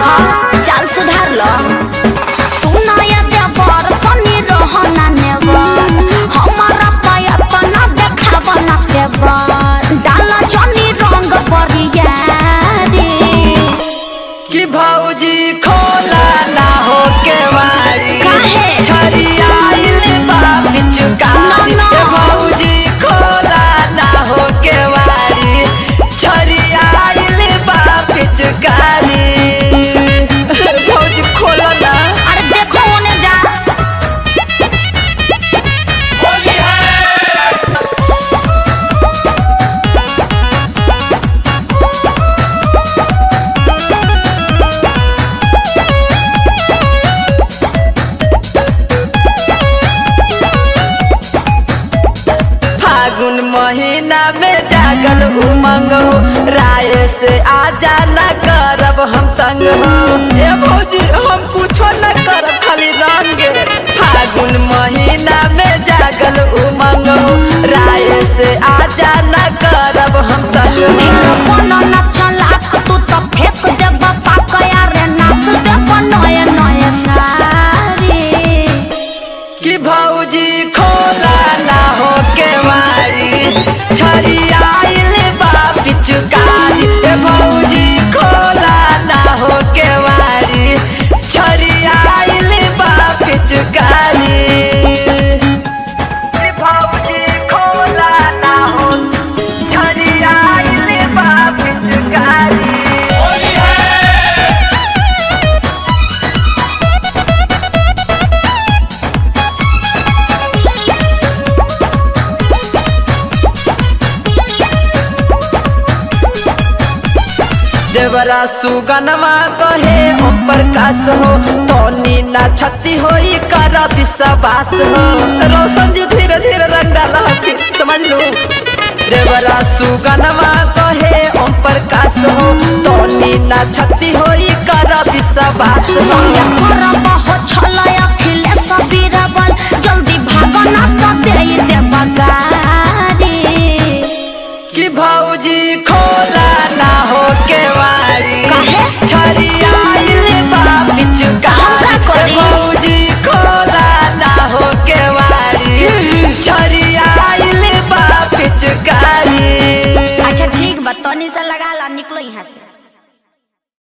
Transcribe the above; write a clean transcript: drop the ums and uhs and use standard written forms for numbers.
देखा चाल सुधार लो सुना ये देवर तनी रहना नेवर हमारा पाया तना देखावा ना देवर डाला जनी रंग बरिया रे कि भौजी खोला ना हो के वारी काहे छरिया आइल बा पिचकारी भौजी खोला ना हो के वारी छरिया आइल बा पिचकारी भौजी खोला ना। अरे देखो उन्हें जा होली है फागुन महीना में जागल उमंग हो राय से आजा न करब हम तंग हो ए भौजी हम कुछो न करब खाली रंगे फागुन महीना में जागल उमंग हो राय से आजा न करब हम तंग हो कोनो न चलाक तू तो फेंक दे बापा कया रे नास दे नए नए सारी कि भौजी खोला ना हो के वारी छरिया आइल बा पिचकारी ए भौजी खोला ना हो के वारी छरिया आइल बा पिचकारी ए भौजी खोला ना हो छरिया आइल बा पिचकारी। होली है देवरा सुगनमा कहे ओम प्रकाश हो तोनी ना छती होई कर विश्वास हो रोशन जी धीरे धीरे रंग डाला समझ लो देवरा सुगनमा कहे ओम प्रकाश हो तोनी ना छती होई कर विश्वास हो संगे करब हो छलय अखिलेश बीरबल जल्दी भागना तो दे दे बगा